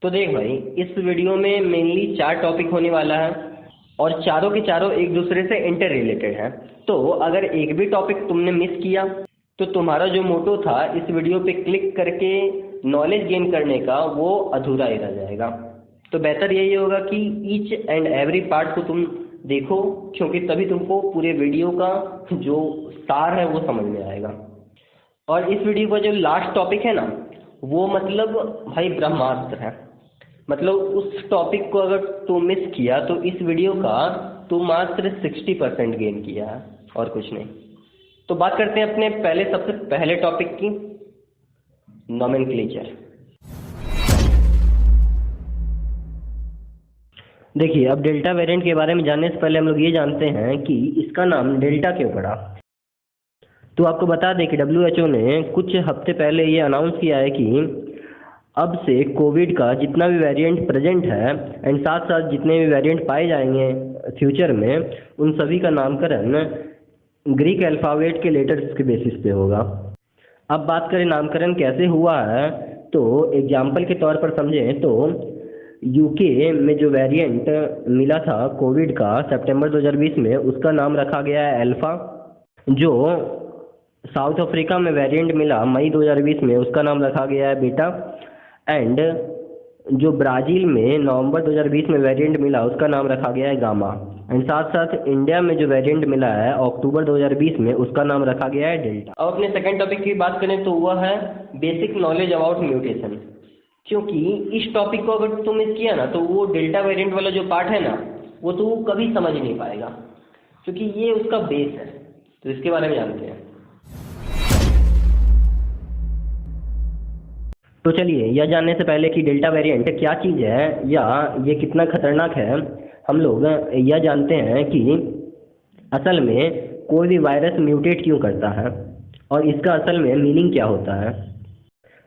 तो देख भाई, इस वीडियो में मेनली 4 टॉपिक होने वाला है और चारों के चारों एक दूसरे से इंटर रिलेटेड है। तो अगर एक भी टॉपिक तुमने मिस किया तो तुम्हारा जो मोटो था इस वीडियो पे क्लिक करके नॉलेज गेन करने का, वो अधूरा ही रह जाएगा। तो बेहतर यही होगा कि ईच एंड एवरी पार्ट को तुम देखो, क्योंकि तभी तुमको पूरे वीडियो का जो सार है वो समझ में आएगा। और इस वीडियो का जो लास्ट टॉपिक है ना, वो मतलब भाई ब्रह्मास्त्र है। मतलब उस टॉपिक को अगर तू मिस किया तो इस वीडियो का तू मात्र 60% गेन किया है और कुछ नहीं। तो बात करते हैं अपने सबसे पहले टॉपिक की, नॉमेनक्लेचर। देखिए, अब डेल्टा वेरिएंट के बारे में जानने से पहले हम लोग ये जानते हैं कि इसका नाम डेल्टा क्यों पड़ा। तो आपको बता दें कि WHO ने कुछ हफ्ते पहले ये अनाउंस किया है कि अब से कोविड का जितना भी वेरिएंट प्रेजेंट है एंड साथ साथ जितने भी वेरिएंट पाए जाएंगे फ्यूचर में, उन सभी का नामकरण ग्रीक अल्फ़ाबेट के लेटर्स के बेसिस पे होगा। अब बात करें नामकरण कैसे हुआ है, तो एग्जाम्पल के तौर पर समझें तो यूके में जो वेरिएंट मिला था कोविड का सितंबर 2020 में, उसका नाम रखा गया है अल्फ़ा। जो साउथ अफ्रीका में वेरिएंट मिला मई 2020 में, उसका नाम रखा गया है बीटा। एंड जो ब्राज़ील में नवंबर 2020 में वेरिएंट मिला, उसका नाम रखा गया है गामा। एंड साथ साथ इंडिया में जो वेरिएंट मिला है अक्टूबर 2020 में, उसका नाम रखा गया है डेल्टा। अब अपने सेकंड टॉपिक की बात करें तो वह है बेसिक नॉलेज अबाउट म्यूटेशन। क्योंकि इस टॉपिक को अगर तुम मिस किया ना, तो वो डेल्टा वेरिएंट वाला जो पार्ट है ना, वो तो कभी समझ नहीं पाएगा, क्योंकि ये उसका बेस है। तो इसके बारे में जानते हैं। तो चलिए, यह जानने से पहले कि डेल्टा वेरिएंट क्या चीज़ है या ये कितना खतरनाक है, हम लोग यह जानते हैं कि असल में कोई भी वायरस म्यूटेट क्यों करता है और इसका असल में मीनिंग क्या होता है।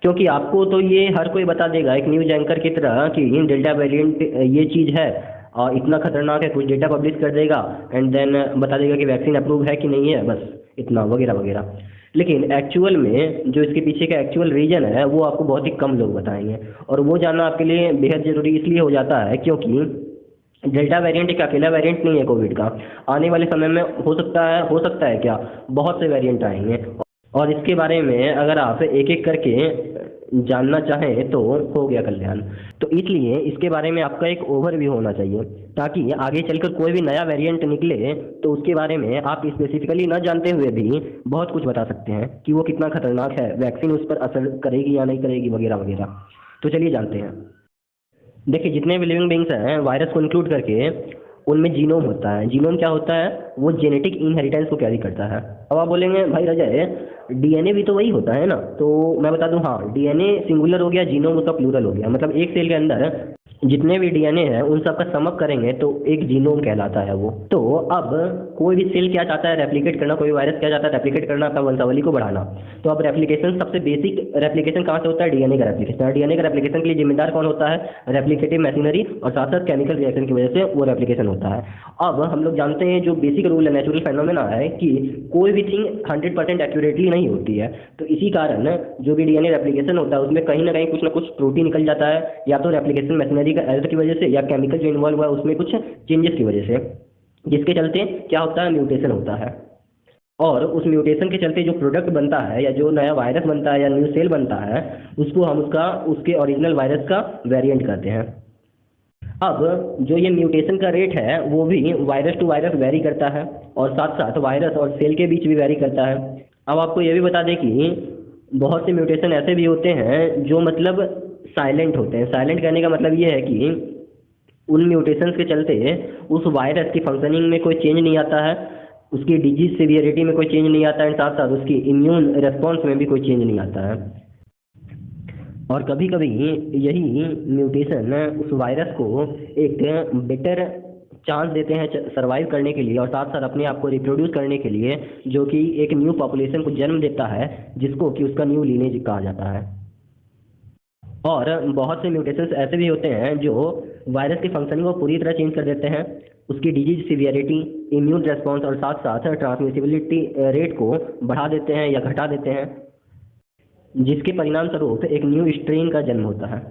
क्योंकि आपको तो ये हर कोई बता देगा एक न्यूज एंकर की तरह कि डेल्टा वेरिएंट ये चीज़ है और इतना खतरनाक है, कुछ डेटा पब्लिश कर देगा एंड देन बता देगा कि वैक्सीन अप्रूव है कि नहीं है, बस इतना वगैरह वगैरह। लेकिन एक्चुअल में जो इसके पीछे का एक्चुअल रीजन है वो आपको बहुत ही कम लोग बताएंगे, और वो जानना आपके लिए बेहद ज़रूरी इसलिए हो जाता है क्योंकि डेल्टा वेरिएंट एक अकेला वेरिएंट नहीं है कोविड का। आने वाले समय में हो सकता है क्या, बहुत से वेरिएंट आएंगे, और इसके बारे में अगर आप एक एक करके जानना चाहें तो हो गया कल्याण। तो इसलिए इसके बारे में आपका एक ओवरव्यू होना चाहिए, ताकि आगे चलकर कोई भी नया वेरिएंट निकले तो उसके बारे में आप स्पेसिफिकली न जानते हुए भी बहुत कुछ बता सकते हैं कि वो कितना खतरनाक है, वैक्सीन उस पर असर करेगी या नहीं करेगी वगैरह वगैरह। तो चलिए जानते हैं। देखिए, जितने भी लिविंग बींग्स हैं वायरस को इंक्लूड करके, उनमें जीनोम होता है। जीनोम क्या होता है, वो जेनेटिक इनहेरिटेंस को कैरी करता है। अब आप बोलेंगे भाई रजय, डीएनए भी तो वही होता है ना। तो मैं बता दूं, हाँ, डीएनए सिंगुलर हो गया, जीनोम उसका प्लूरल हो गया। मतलब एक सेल के अंदर जितने भी डीएनए हैं उन सब का समअप करेंगे तो एक जीनोम कहलाता है वो। तो अब कोई भी सेल क्या चाहता है, रेप्लिकेट करना। कोई वायरस क्या चाहता है, रेप्लिकेट करना, अपना वंशावली को बढ़ाना। तो अब रेप्लिकेशन, सबसे बेसिक रेप्लिकेशन कहाँ से होता है, डीएनए का रेप्लिकेशन। डीएनए का रेप्लिकेशन के लिए जिम्मेदार कौन होता है, रेप्लिकेटिव मशीनरी, और साथ साथ केमिकल रिएक्शन की वजह से वो रेप्लिकेशन होता है। अब हम लोग जानते हैं जो बेसिक रूल है, नेचुरल फेनोमेना है कि कोई भी थिंग 100% एक्यूरेटली नहीं होती है। तो इसी कारण जो भी डीएनए रेप्लिकेशन होता है उसमें कहीं ना कहीं कुछ ना कुछ त्रुटि निकल जाता है, या तो रेप्लिकेशन मशीनरी का एरर की वजह से, या केमिकल जो इन्वॉल्व हुआ है उसमें कुछ चेंजेस की वजह से, जिसके चलते क्या होता है, म्यूटेशन होता है। और उस म्यूटेशन के चलते जो प्रोडक्ट बनता है या जो नया वायरस बनता है या न्यू सेल बनता है, उसको हम उसके ओरिजिनल वायरस का वेरिएंट कहते हैं। अब जो ये म्यूटेशन का रेट है वो भी वायरस टू वायरस वेरी करता है, और साथ साथ वायरस और सेल के बीच भी वेरी करता है। अब आपको ये भी बता दें कि बहुत से म्यूटेशन ऐसे भी होते हैं जो मतलब साइलेंट होते हैं। साइलेंट कहने का मतलब ये है कि उन म्यूटेशंस के चलते उस वायरस की फंक्शनिंग में कोई चेंज नहीं आता है, उसकी डिजीज सीवियरिटी में कोई चेंज नहीं आता है, साथ साथ उसकी इम्यून रिस्पॉन्स में भी कोई चेंज नहीं आता है। और कभी कभी यही म्यूटेशन उस वायरस को एक बेटर चांस देते हैं सरवाइव करने के लिए, और साथ साथ अपने आप को रिप्रोड्यूस करने के लिए, जो कि एक न्यू पॉपुलेशन को जन्म देता है, जिसको कि उसका न्यू लीनेज कहा जाता है। और बहुत से म्यूटेशंस ऐसे भी होते हैं जो वायरस की फंक्शनिंग को पूरी तरह चेंज कर देते हैं, उसकी डिजीज सीवियरिटी, इम्यून रेस्पॉन्स और साथ साथ ट्रांसमिसिबिलिटी रेट को बढ़ा देते हैं या घटा देते हैं, जिसके परिणाम स्वरूप एक न्यू स्ट्रेन का जन्म होता है।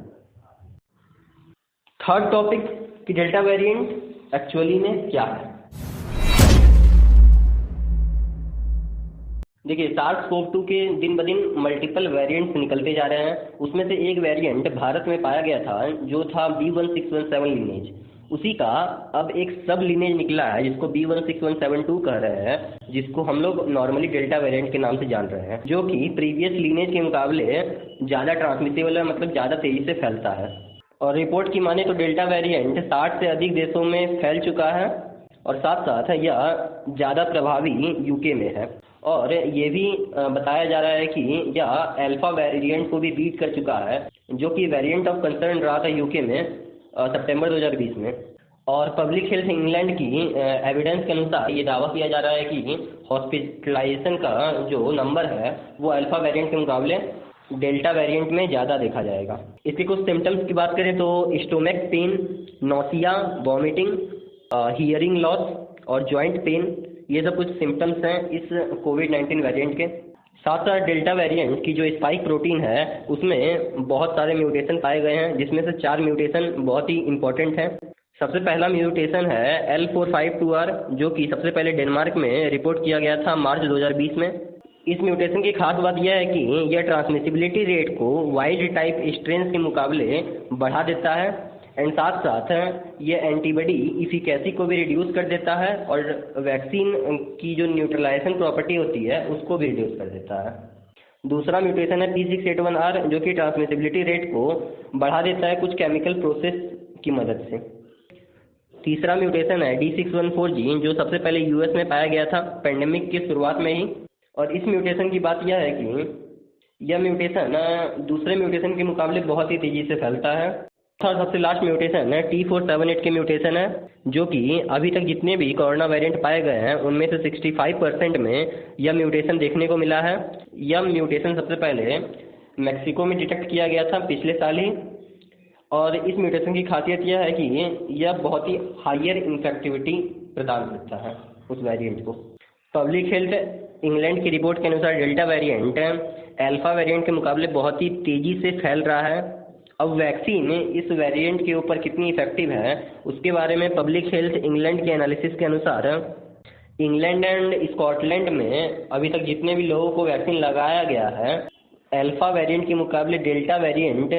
थर्ड टॉपिक कि डेल्टा वेरिएंट एक्चुअली में क्या है। देखिए, सार्स कोव 2 के दिन ब दिन मल्टीपल वेरिएंट्स निकलते जा रहे हैं। उसमें से एक वेरिएंट भारत में पाया गया था जो था B1617 लीनेज। उसी का अब एक सब लीनेज निकला है जिसको B16172 कह रहे हैं, जिसको हम लोग नॉर्मली डेल्टा वेरिएंट के नाम से जान रहे हैं, जो कि प्रीवियस लीनेज के मुकाबले ज़्यादा ट्रांसमिसिबल है, मतलब ज़्यादा तेज़ी से फैलता है। और रिपोर्ट की माने तो डेल्टा वेरिएंट 60 से अधिक देशों में फैल चुका है और साथ साथ यह ज़्यादा प्रभावी यूके में है। और ये भी बताया जा रहा है कि यह अल्फा वेरिएंट को भी बीट कर चुका है, जो कि वेरिएंट ऑफ कंसर्न रहा था यूके में सितंबर 2020 में। और पब्लिक हेल्थ इंग्लैंड की एविडेंस के अनुसार ये दावा किया जा रहा है कि हॉस्पिटलाइजेशन का जो नंबर है वो अल्फा वेरिएंट के मुकाबले डेल्टा वेरिएंट में ज़्यादा देखा जाएगा। इसके कुछ सिम्टम्स की बात करें तो stomach pain, nausea, vomiting, hearing loss और जॉइंट पेन, ये सब कुछ सिम्टम्स हैं इस कोविड-19 वेरिएंट के। साथ साथ डेल्टा वेरिएंट की जो स्पाइक प्रोटीन है उसमें बहुत सारे म्यूटेशन पाए गए हैं, जिसमें से 4 म्यूटेशन बहुत ही इंपॉर्टेंट हैं। सबसे पहला म्यूटेशन है L452R, जो कि सबसे पहले डेनमार्क में रिपोर्ट किया गया था मार्च 2020 में। इस म्यूटेशन की खास बात यह है कि यह ट्रांसमिसिबिलिटी रेट को वाइल्ड टाइप स्ट्रेन के मुकाबले बढ़ा देता है एंड साथ साथ ये एंटीबॉडी इफिकेसी को भी रिड्यूस कर देता है और वैक्सीन की जो न्यूट्रलाइजेशन प्रॉपर्टी होती है उसको भी रिड्यूस कर देता है। दूसरा म्यूटेशन है P681R, जो कि ट्रांसमिसिबिलिटी रेट को बढ़ा देता है कुछ केमिकल प्रोसेस की मदद से। तीसरा म्यूटेशन है D614G, जो सबसे पहले यूएस में पाया गया था पेंडेमिक की शुरुआत में ही। और इस म्यूटेशन की बात यह है कि यह म्यूटेशन दूसरे म्यूटेशन के मुकाबले बहुत ही तेज़ी से फैलता है। और सबसे लास्ट म्यूटेशन है T478 के म्यूटेशन है, जो कि अभी तक जितने भी कोरोना वेरिएंट पाए गए हैं उनमें से 65% में यह म्यूटेशन देखने को मिला है। यह म्यूटेशन सबसे पहले मैक्सिको में डिटेक्ट किया गया था पिछले साल ही। और इस म्यूटेशन की खासियत यह है कि यह बहुत ही हायर इन्फेक्टिविटी प्रदान करता है उस वेरिएंट को। पब्लिक हेल्थ इंग्लैंड की रिपोर्ट के अनुसार डेल्टा वेरिएंट अल्फा वेरिएंट के मुकाबले बहुत ही तेज़ी से फैल रहा है। अब वैक्सीन इस वेरिएंट के ऊपर कितनी इफेक्टिव है उसके बारे में पब्लिक हेल्थ इंग्लैंड के एनालिसिस के अनुसार इंग्लैंड एंड स्कॉटलैंड में अभी तक जितने भी लोगों को वैक्सीन लगाया गया है, अल्फा वेरिएंट के मुकाबले डेल्टा वेरिएंट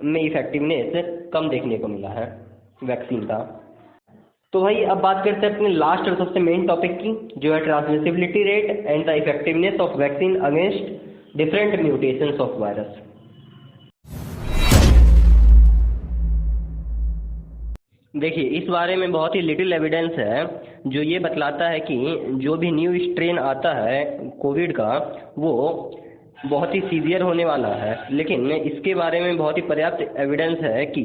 में इफेक्टिवनेस कम देखने को मिला है वैक्सीन का। तो भाई अब बात करते हैं अपने लास्ट और सबसे मेन टॉपिक की, जो है transmissibility rate and the effectiveness of vaccine against different mutations of virus. देखिए, इस बारे में बहुत ही लिटिल एविडेंस है जो ये बतलाता है कि जो भी न्यू स्ट्रेन आता है कोविड का वो बहुत ही सीवियर होने वाला है, लेकिन इसके बारे में बहुत ही पर्याप्त एविडेंस है कि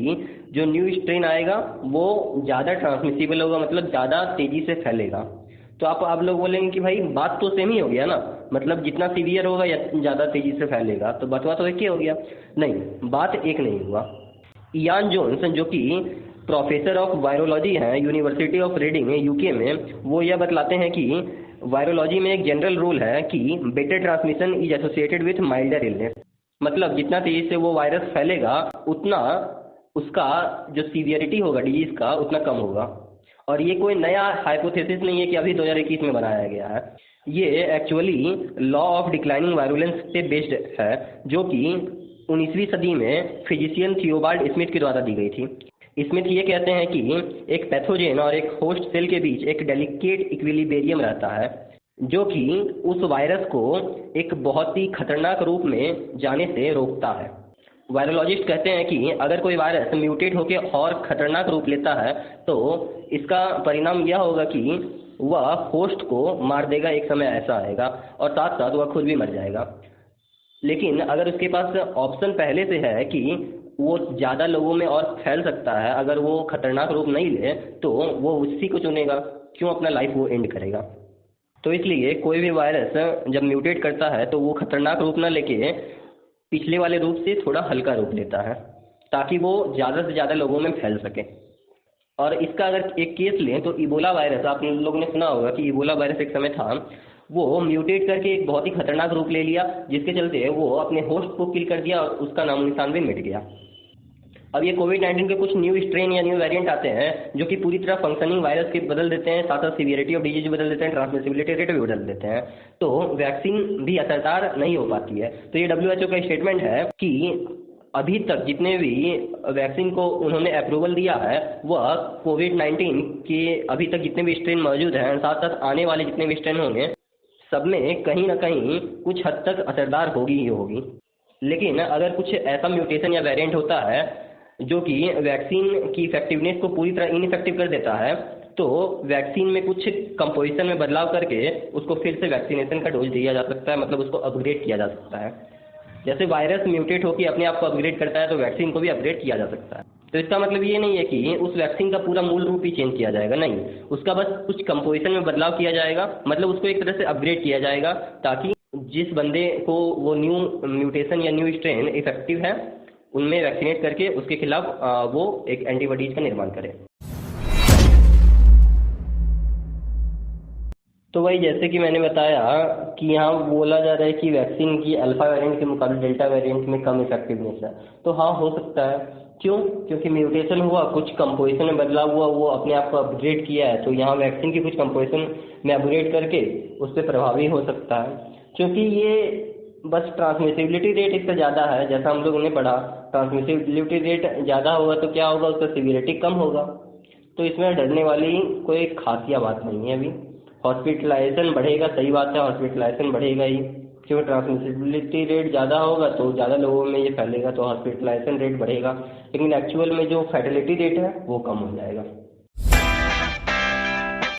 जो न्यू स्ट्रेन आएगा वो ज़्यादा ट्रांसमिसिबल होगा, मतलब ज़्यादा तेज़ी से फैलेगा। तो आप लोग बोलेंगे कि भाई बात तो सेम ही हो गया ना, मतलब जितना सीवियर होगा या ज़्यादा तेज़ी से फैलेगा, तो बतवा तो एक ही हो गया। नहीं, बात एक नहीं हुआ। इयान जोन्स, जो कि प्रोफेसर ऑफ वायरोलॉजी हैं यूनिवर्सिटी ऑफ रीडिंग यूके में, वो यह बतलाते हैं कि वायरोलॉजी में एक जनरल रूल है कि better transmission is associated with milder illness, मतलब जितना तेज़ी से वो वायरस फैलेगा उतना उसका जो सीवियरिटी होगा डिजीज़ का उतना कम होगा। और ये कोई नया हाइपोथेसिस नहीं है कि अभी 2021 में बनाया गया है, ये actually law of declining virulence पे बेस्ड है, जो कि 19वीं सदी में फिजिशियन थियोबाल्ड स्मिथ के द्वारा दी गई थी। स्मिथ ये कहते हैं कि एक पैथोजेन और एक होस्ट सेल के बीच एक डेलिकेट इक्विलिब्रियम रहता है, जो कि उस वायरस को एक बहुत ही खतरनाक रूप में जाने से रोकता है। वायरोलॉजिस्ट कहते हैं कि अगर कोई वायरस म्यूटेट होकर और खतरनाक रूप लेता है तो इसका परिणाम यह होगा कि वह होस्ट को मार देगा, एक समय ऐसा आएगा, और साथ साथ वह खुद भी मर जाएगा। लेकिन अगर उसके पास ऑप्शन पहले से है कि वो ज़्यादा लोगों में और फैल सकता है, अगर वो खतरनाक रूप नहीं ले तो वो उसी को चुनेगा, क्यों अपना लाइफ वो एंड करेगा। तो इसलिए कोई भी वायरस जब म्यूटेट करता है तो वो खतरनाक रूप ना लेके पिछले वाले रूप से थोड़ा हल्का रूप लेता है, ताकि वो ज़्यादा से ज़्यादा लोगों में फैल सके। और इसका अगर एक केस लें तो इबोला वायरस, आप लोगों ने सुना होगा कि इबोला वायरस एक समय था, वो म्यूटेट करके एक बहुत ही खतरनाक रूप ले लिया, जिसके चलते वो अपने होस्ट को किल कर दिया और उसका नामो निशान भी मिट गया। अब ये कोविड-19 के कुछ न्यू स्ट्रेन या न्यू वेरिएंट आते हैं जो कि पूरी तरह फंक्शनिंग वायरस के बदल देते हैं, साथ साथ सीवियरिटी ऑफ डिजीज बदल देते हैं, ट्रांसमिसिबिलिटी रेट भी बदल देते हैं, तो वैक्सीन भी असरदार नहीं हो पाती है। तो ये WHO का स्टेटमेंट है कि अभी तक जितने भी वैक्सीन को उन्होंने अप्रूवल दिया है वह कोविड-19 के अभी तक जितने भी स्ट्रेन मौजूद हैं, साथ साथ आने वाले जितने भी स्ट्रेन होंगे, सब में कहीं ना कहीं कुछ हद तक असरदार होगी ही होगी। लेकिन अगर कुछ ऐसा म्यूटेशन या वेरिएंट होता है जो कि वैक्सीन की इफेक्टिवनेस को पूरी तरह इनइफेक्टिव कर देता है, तो वैक्सीन में कुछ कंपोजिशन में बदलाव करके उसको फिर से वैक्सीनेशन का डोज दिया जा सकता है, मतलब उसको अपग्रेड किया जा सकता है। जैसे वायरस म्यूटेट होकर अपने आप को अपग्रेड करता है, तो वैक्सीन को भी अपग्रेड किया जा सकता है। तो इसका मतलब ये नहीं है कि उस वैक्सीन का पूरा मूल रूप ही चेंज किया जाएगा, नहीं, उसका बस कुछ कंपोजिशन में बदलाव किया जाएगा, मतलब उसको एक तरह से अपग्रेड किया जाएगा ताकि जिस बंदे को वो न्यू म्यूटेशन या न्यू स्ट्रेन इफेक्टिव है उनमें वैक्सीनेट करके उसके खिलाफ वो एक एंटीबॉडीज का निर्माण करे। तो वही जैसे कि मैंने बताया कि यहाँ बोला जा रहा है कि वैक्सीन की अल्फा वेरिएंट के मुकाबले डेल्टा वेरिएंट में कम इफेक्टिवनेस है। तो हाँ, हो सकता है। क्यों? क्योंकि म्यूटेशन हुआ, कुछ कंपोजिशन में बदलाव हुआ, वो अपने आप को अपग्रेड किया है, तो यहाँ वैक्सीन की कुछ कंपोजिशन में अपग्रेड करके उस पर प्रभावी हो सकता है। क्योंकि ये बस ट्रांसमिसिबिलिटी रेट इसका ज़्यादा है, जैसा हम लोगों ने पढ़ा, ट्रांसमिसिबिलिटी रेट ज़्यादा होगा तो क्या होगा, उसका सीवियरिटी कम होगा। तो इसमें डरने वाली कोई खासिया बात नहीं है। अभी हॉस्पिटलाइजेशन बढ़ेगा, सही बात है, हॉस्पिटलाइजेशन बढ़ेगा ही, क्योंकि ट्रांसमिसिबिलिटी रेट ज़्यादा होगा तो ज़्यादा लोगों में ये फैलेगा, तो हॉस्पिटलाइजेशन रेट बढ़ेगा, लेकिन एक्चुअल में जो फैटिलिटी रेट है वो कम हो जाएगा।